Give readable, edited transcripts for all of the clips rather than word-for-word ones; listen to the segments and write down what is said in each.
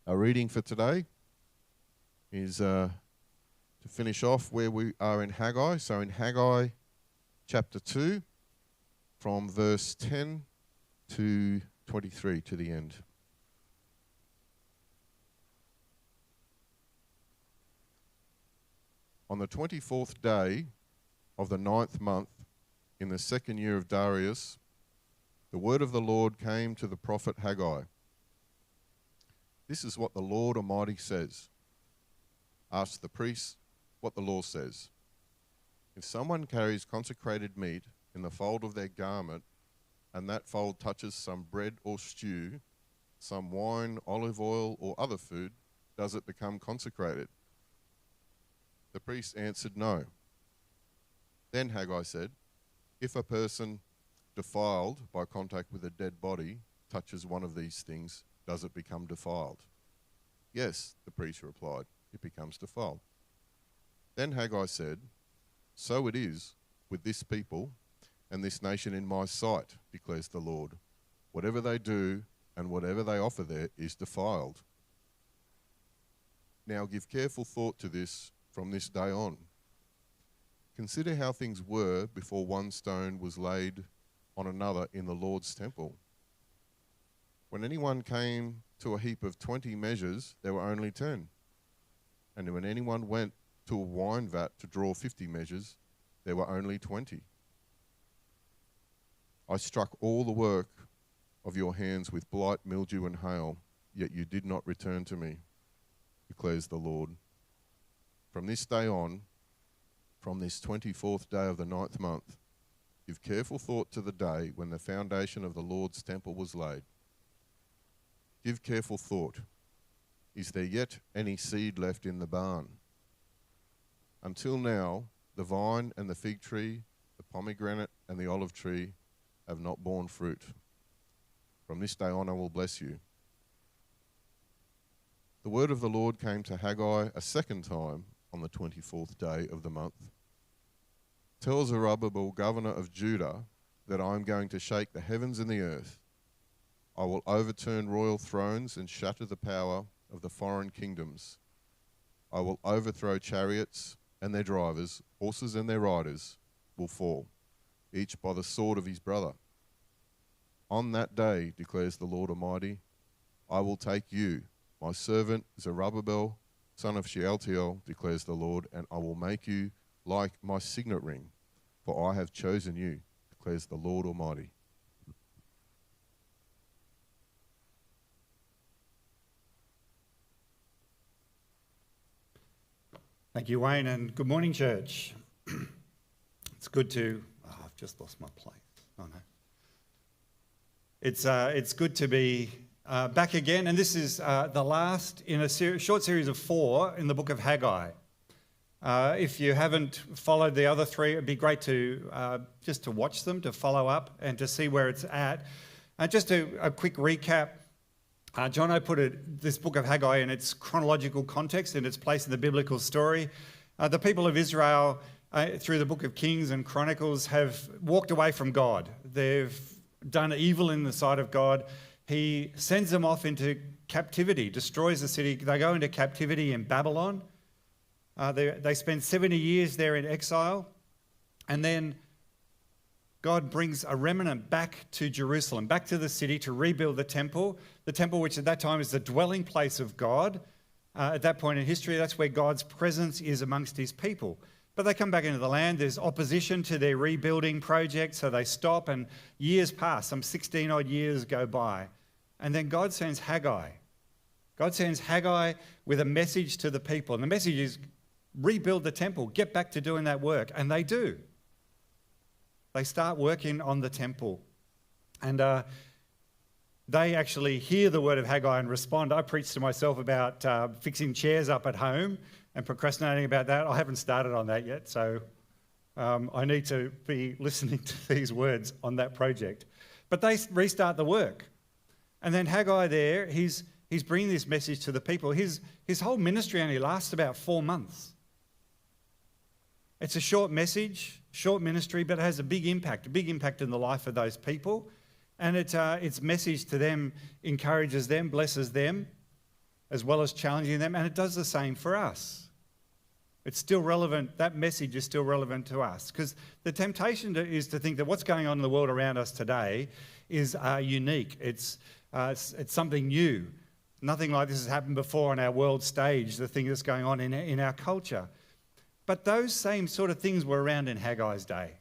Our reading for today is to finish off where we are in Haggai. So in Haggai chapter 2, from verse 10 to 23 to the end. On the 24th day of the 9th month, in the 2nd year of Darius, the word of the Lord came to the prophet Haggai. This is what the Lord Almighty says. Ask the priests what the law says. If someone carries consecrated meat in the fold of their garment, and that fold touches some bread or stew, some wine, olive oil, or other food, does it become consecrated? The priest answered, no. Then Haggai said, if a person defiled by contact with a dead body touches one of these things, does it become defiled? Yes, the priest replied, it becomes defiled. Then Haggai said, so it is with this people and this nation in my sight, declares the Lord. Whatever they do and whatever they offer there is defiled. Now give careful thought to this from this day on. Consider how things were before one stone was laid on another in the Lord's temple. When anyone came to a heap of 20 measures, there were only 10. And when anyone went to a wine vat to draw 50 measures, there were only 20. I struck all the work of your hands with blight, mildew, and hail, yet you did not return to me, declares the Lord. From this day on, from this 24th day of the 9th month, give careful thought to the day when the foundation of the Lord's temple was laid. Give careful thought. Is there yet any seed left in the barn? Until now, the vine and the fig tree, the pomegranate and the olive tree have not borne fruit. From this day on I will bless you. The word of the Lord came to Haggai a second time on the 24th day of the month. Tell Zerubabbel, governor of Judah, that I am going to shake the heavens and the earth. I will overturn royal thrones and shatter the power of the foreign kingdoms. I will overthrow chariots and their drivers, horses and their riders will fall, each by the sword of his brother. On that day, declares the Lord Almighty, I will take you, my servant Zerubabbel, son of Shealtiel, declares the Lord, and I will make you like my signet ring, for I have chosen you, declares the Lord Almighty. Thank you, Wayne, and good morning, church. It's good to... I've just lost my place. Oh, no. It's good to be back again, and this is the last in a short series of 4 in the book of Haggai. If you haven't followed the other 3, it'd be great to just to watch them, to follow up, and to see where it's at. Just a quick recap. Jono put this book of Haggai in its chronological context, in its place in the biblical story. The people of Israel, through the book of Kings and Chronicles, have walked away from God. They've done evil in the sight of God. He sends them off into captivity, destroys the city. They go into captivity in Babylon. They spend 70 years there in exile. And then God brings a remnant back to Jerusalem, back to the city to rebuild the temple which at that time is the dwelling place of God. At that point in history, that's where God's presence is amongst his people. But they come back into the land. There's opposition to their rebuilding project, so they stop, and years pass. Some 16 odd years go by. And then God sends Haggai. God sends Haggai with a message to the people. And the message is, rebuild the temple, get back to doing that work. And they do. They start working on the temple. And they actually hear the word of Haggai and respond. I preached to myself about fixing chairs up at home and procrastinating about that. I haven't started on that yet, so I need to be listening to these words on that project. But they restart the work. And then Haggai there, he's bringing this message to the people. His whole ministry only lasts about 4 months. It's a short message, short ministry, but it has a big impact in the life of those people. And its message to them encourages them, blesses them. as well as challenging them, and it does the same for us. It's still relevant, that message is still relevant to us, because the temptation is to think that what's going on in the world around us today is unique. It's something new. Nothing like this has happened before on our world stage, the thing that's going on in our culture. But those same sort of things were around in Haggai's day.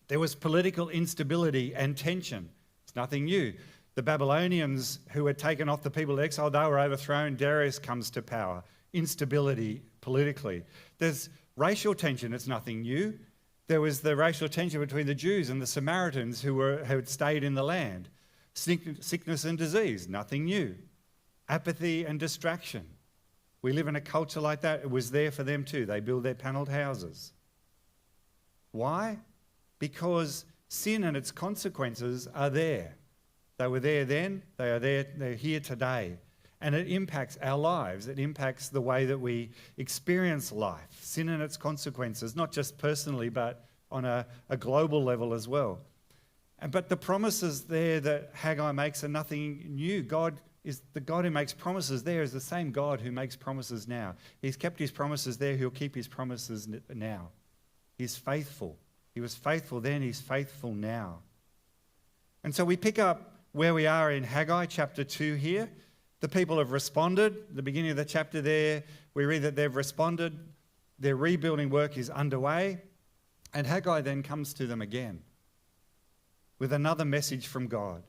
There was political instability and tension. It's nothing new. The Babylonians who had taken off the people in exile, they were overthrown. Darius comes to power. Instability politically. There's racial tension. It's nothing new. There was the racial tension between the Jews and the Samaritans who had stayed in the land. Sickness and disease, nothing new. Apathy and distraction. We live in a culture like that. It was there for them too. They build their panelled houses. Why? Because sin and its consequences are there. They were there then, they are there, they're here today. And it impacts our lives. It impacts the way that we experience life. Sin and its consequences, not just personally, but on a global level as well. But the promises there that Haggai makes are nothing new. God is the God who makes promises there is the same God who makes promises now. He's kept his promises there. He'll keep his promises now. He's faithful. He was faithful then. He's faithful now. And so we pick up where we are in Haggai chapter 2 here. The people have responded. The beginning of the chapter there, we read that they've responded. Their rebuilding work is underway. And Haggai then comes to them again with another message from God.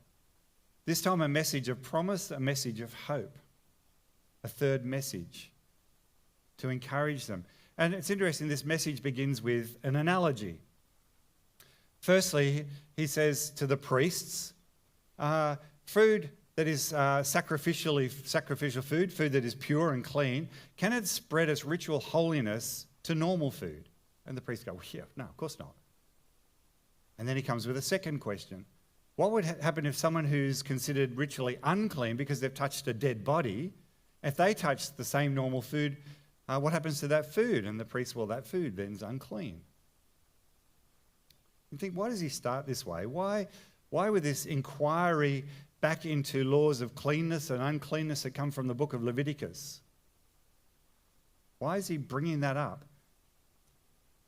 This time a message of promise, a message of hope. A third message to encourage them. And it's interesting, this message begins with an analogy. Firstly, he says to the priests, food that is sacrificial food that is pure and clean, can it spread its ritual holiness to normal food? And the priests go, well, yeah, no, of course not. And then he comes with a second question. What would happen if someone who's considered ritually unclean because they've touched a dead body, if they touch the same normal food, what happens to that food? And the priest, well, that food then is unclean. You think, why does he start this way? Why would this inquiry back into laws of cleanness and uncleanness that come from the book of Leviticus? Why is he bringing that up?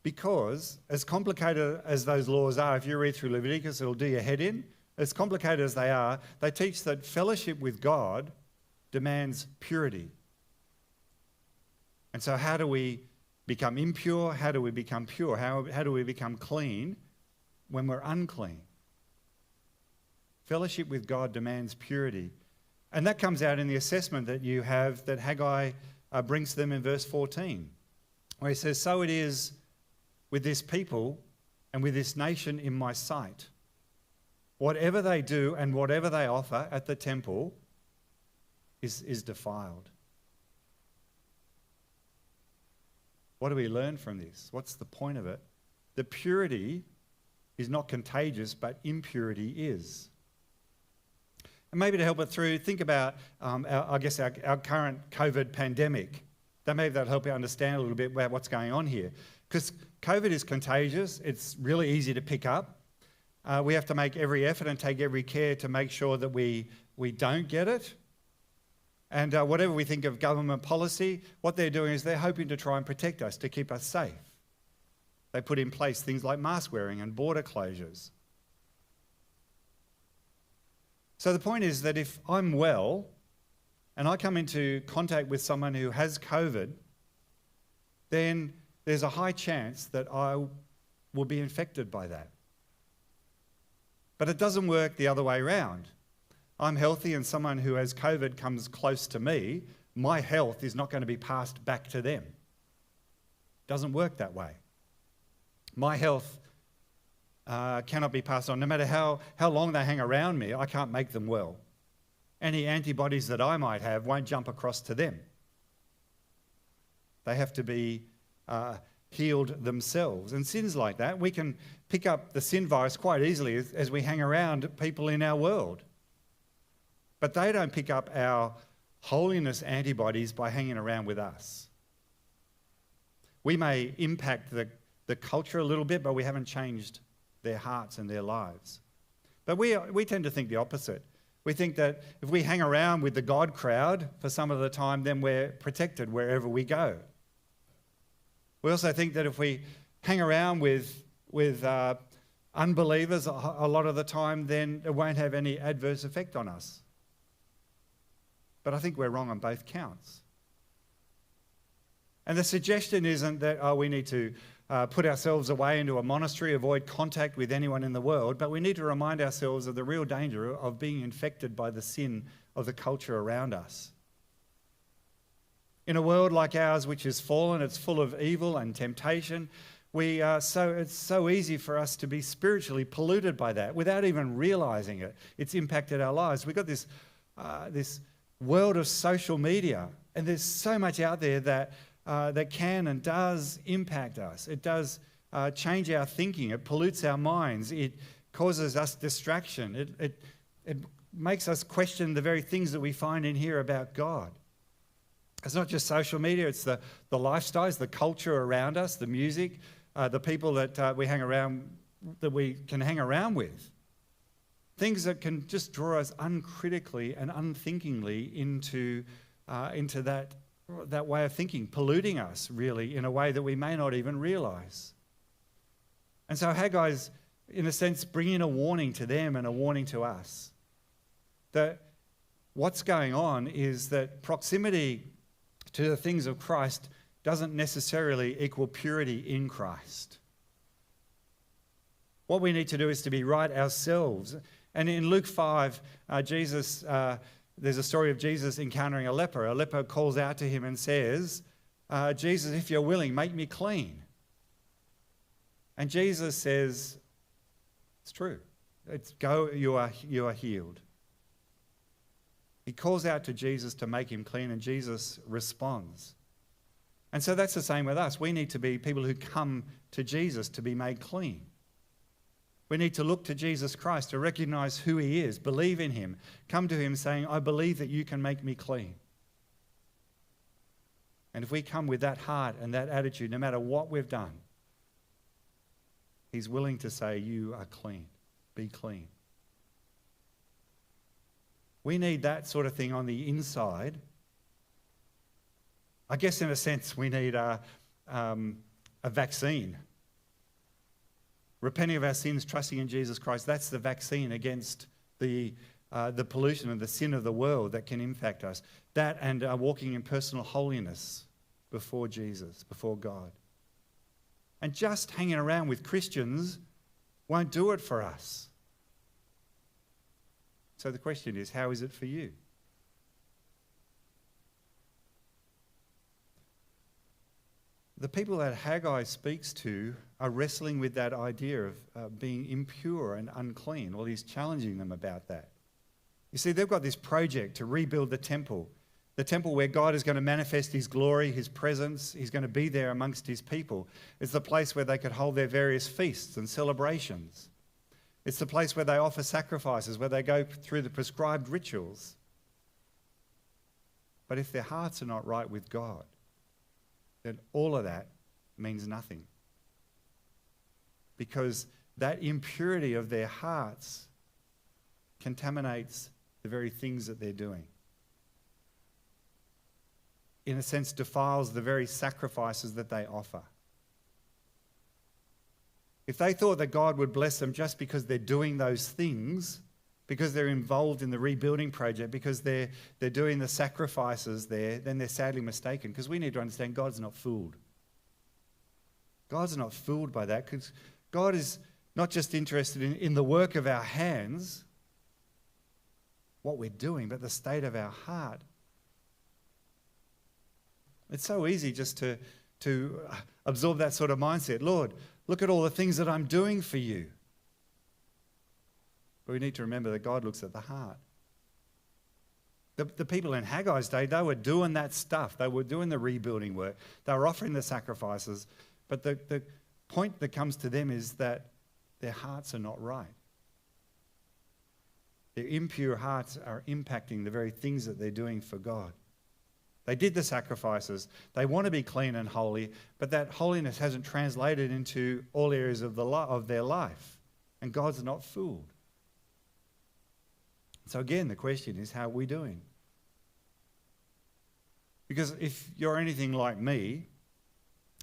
Because as complicated as those laws are, if you read through Leviticus, it'll do your head in. As complicated as they are, they teach that fellowship with God demands purity. And so how do we become impure? How do we become pure? How do we become clean when we're unclean? Fellowship with God demands purity. And that comes out in the assessment that you have that Haggai brings to them in verse 14, where he says, so it is with this people and with this nation in my sight. Whatever they do and whatever they offer at the temple is defiled. What do we learn from this? What's the point of it? The purity is not contagious, but impurity is. And maybe to help it through, think about, our current COVID pandemic. Maybe that'll help you understand a little bit about what's going on here. Because COVID is contagious. It's really easy to pick up. We have to make every effort and take every care to make sure that we don't get it. And whatever we think of government policy, what they're doing is they're hoping to try and protect us, to keep us safe. They put in place things like mask wearing and border closures. So the point is that if I'm well and I come into contact with someone who has COVID, then there's a high chance that I will be infected by that. But it doesn't work the other way around. I'm healthy and someone who has COVID comes close to me, my health is not going to be passed back to them. It doesn't work that way. My health cannot be passed on. No matter how long they hang around me, I can't make them well. Any antibodies that I might have won't jump across to them. They have to be healed themselves. And sins like that, we can pick up the sin virus quite easily as we hang around people in our world. But they don't pick up our holiness antibodies by hanging around with us. We may impact the culture a little bit, but we haven't changed their hearts and their lives. But we tend to think the opposite. We think that if we hang around with the God crowd for some of the time, then we're protected wherever we go. We also think that if we hang around with unbelievers a lot of the time, then it won't have any adverse effect on us. But I think we're wrong on both counts. And the suggestion isn't that, we need to put ourselves away into a monastery, avoid contact with anyone in the world, but we need to remind ourselves of the real danger of being infected by the sin of the culture around us. In a world like ours, which is fallen, it's full of evil and temptation, it's so easy for us to be spiritually polluted by that without even realizing it. It's impacted our lives. We've got this world of social media, and there's so much out there that can and does impact us. It does change our thinking. It pollutes our minds. It causes us distraction. It makes us question the very things that we find in here about God. It's not just social media, it's the lifestyles, the culture around us, the music, the people that we can hang around with. Things that can just draw us uncritically and unthinkingly into that way of thinking, polluting us really in a way that we may not even realize. And so Haggai's, in a sense, bringing a warning to them and a warning to us. That what's going on is that proximity to the things of Christ doesn't necessarily equal purity in Christ. What we need to do is to be right ourselves. And in Luke 5, there's a story of Jesus encountering a leper. A leper calls out to him and says, Jesus, if you're willing, make me clean. And Jesus says, it's true. Go, you are healed. He calls out to Jesus to make him clean, and Jesus responds. And so that's the same with us. We need to be people who come to Jesus to be made clean. We need to look to Jesus Christ to recognize who he is, believe in him, come to him saying, I believe that you can make me clean. And if we come with that heart and that attitude, no matter what we've done, he's willing to say, you are clean, be clean. We need that sort of thing on the inside. I guess in a sense we need a vaccine. Repenting of our sins, trusting in Jesus Christ, that's the vaccine against the pollution and the sin of the world that can impact us. That and walking in personal holiness before Jesus, before God. And just hanging around with Christians won't do it for us. So the question is, how is it for you? The people that Haggai speaks to are wrestling with that idea of being impure and unclean. Well, he's challenging them about that. You see, they've got this project to rebuild the temple where God is going to manifest his glory, his presence. He's going to be there amongst his people. It's the place where they could hold their various feasts and celebrations. It's the place where they offer sacrifices, where they go through the prescribed rituals. But if their hearts are not right with God, then all of that means nothing. Because that impurity of their hearts contaminates the very things that they're doing. In a sense, defiles the very sacrifices that they offer. If they thought that God would bless them just because they're doing those things, because they're involved in the rebuilding project, because they're doing the sacrifices there, then they're sadly mistaken. Because we need to understand God's not fooled. God's not fooled by that, because God is not just interested in the work of our hands, what we're doing, but the state of our heart. It's so easy just to absorb that sort of mindset. Lord, look at all the things that I'm doing for you. But we need to remember that God looks at the heart. The people in Haggai's day, they were doing that stuff. They were doing the rebuilding work. They were offering the sacrifices. But the point that comes to them is that their hearts are not right. Their impure hearts are impacting the very things that they're doing for God. They did the sacrifices. They want to be clean and holy, but that holiness hasn't translated into all areas of their life. And God's not fooled. So again, the question is, how are we doing? Because if you're anything like me,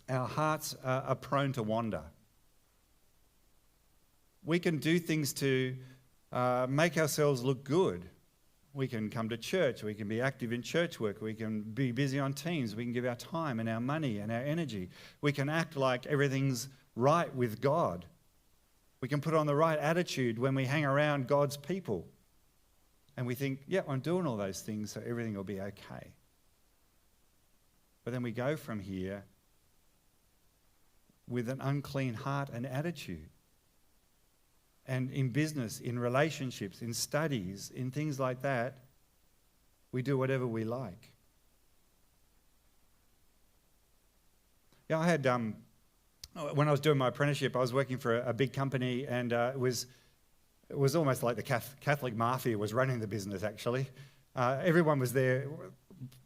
our hearts are prone to wander. We can do things to make ourselves look good. We can come to church, we can be active in church work, we can be busy on teams, we can give our time and our money and our energy. We can act like everything's right with God. We can put on the right attitude when we hang around God's people. And we think, yeah, I'm doing all those things, so everything will be okay. But then we go from here with an unclean heart and attitude. And in business, in relationships, in studies, in things like that, we do whatever we like. Yeah, I had, when I was doing my apprenticeship, I was working for a big company, and it was almost like the Catholic mafia was running the business, actually. Everyone was there,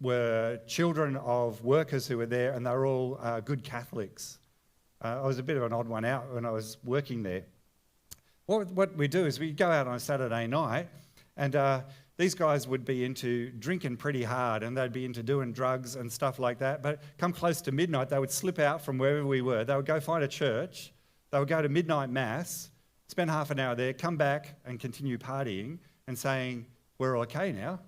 were children of workers who were there, and they were all good Catholics. I was a bit of an odd one out when I was working there. What we do is we go out on a Saturday night, and these guys would be into drinking pretty hard, and they'd be into doing drugs and stuff like that. But come close to midnight, they would slip out from wherever we were. They would go find a church. They would go to midnight mass, spend half an hour there, come back and continue partying and saying, we're okay now.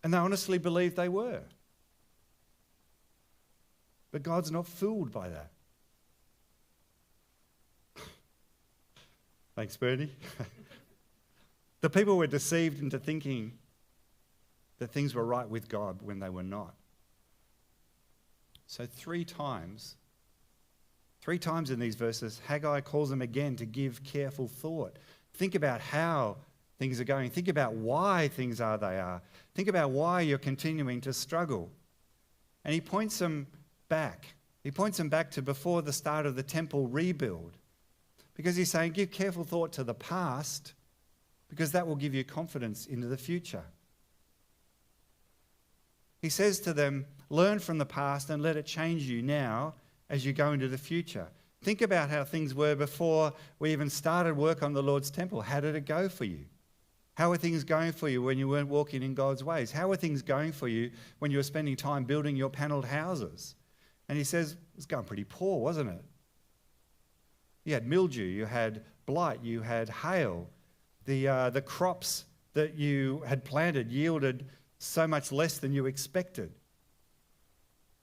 And they honestly believed they were. But God's not fooled by that. Thanks, Bernie. The people were deceived into thinking that things were right with God when they were not. So three times in these verses, Haggai calls them again to give careful thought. Think about how things are going. Think about why things are they are. Think about why you're continuing to struggle. And he points them back. He points them back to before the start of the temple rebuild. Because he's saying, give careful thought to the past, because that will give you confidence into the future. He says to them, learn from the past and let it change you now as you go into the future. Think about how things were before we even started work on the Lord's temple. How did it go for you? How are things going for you when you weren't walking in God's ways? How are things going for you when you were spending time building your panelled houses? And he says, it was going pretty poor, wasn't it? You had mildew, you had blight, you had hail. The crops that you had planted yielded so much less than you expected.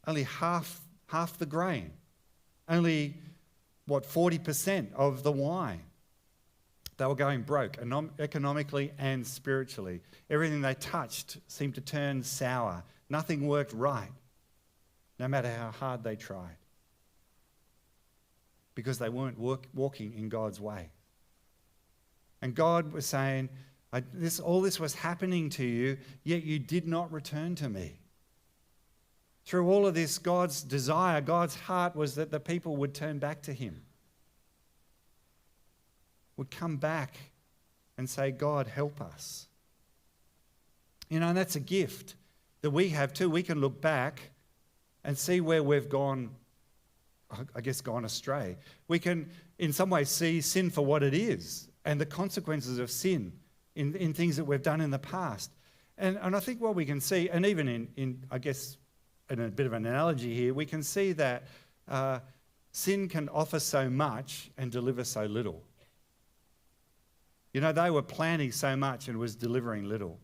Only half the grain. Only, 40% of the wine. They were going broke, economically and spiritually. Everything they touched seemed to turn sour. Nothing worked right, no matter how hard they tried. Because they weren't walking in God's way. And God was saying, all this was happening to you, yet you did not return to me. Through all of this, God's desire, God's heart was that the people would turn back to him. Would come back and say, God, help us. And that's a gift that we have too. We can look back and see where we've gone astray. We can, in some ways, see sin for what it is and the consequences of sin in things that we've done in the past. And I think what we can see, and even in a bit of an analogy here, we can see that sin can offer so much and deliver so little. They were planning so much and was delivering little.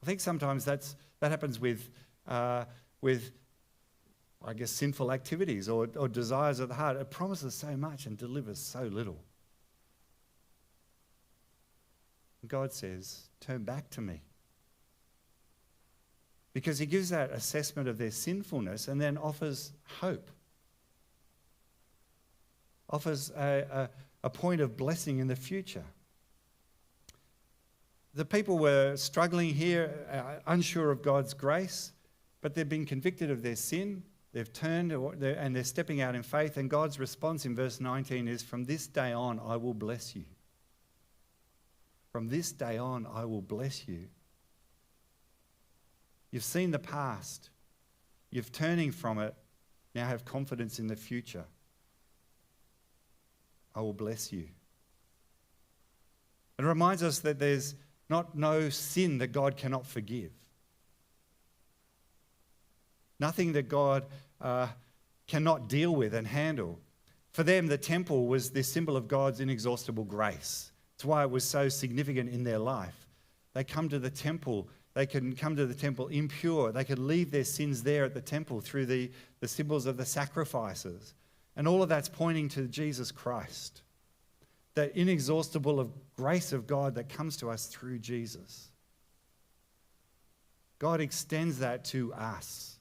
I think sometimes that happens with sinful activities or desires of the heart. It promises so much and delivers so little. And God says, turn back to me. Because he gives that assessment of their sinfulness and then offers hope. Offers a point of blessing in the future. The people were struggling here, unsure of God's grace, but they've been convicted of their sin. They've turned and they're stepping out in faith. And God's response in verse 19 is, from this day on, I will bless you. From this day on, I will bless you. You've seen the past. You're turning from it. Now have confidence in the future. I will bless you. It reminds us that there's no sin that God cannot forgive. Nothing that God cannot deal with and handle. For them, the temple was this symbol of God's inexhaustible grace. It's why it was so significant in their life. They come to the temple. They can come to the temple impure. They could leave their sins there at the temple through the symbols of the sacrifices. And all of that's pointing to Jesus Christ. That inexhaustible of grace of God that comes to us through Jesus. God extends that to us.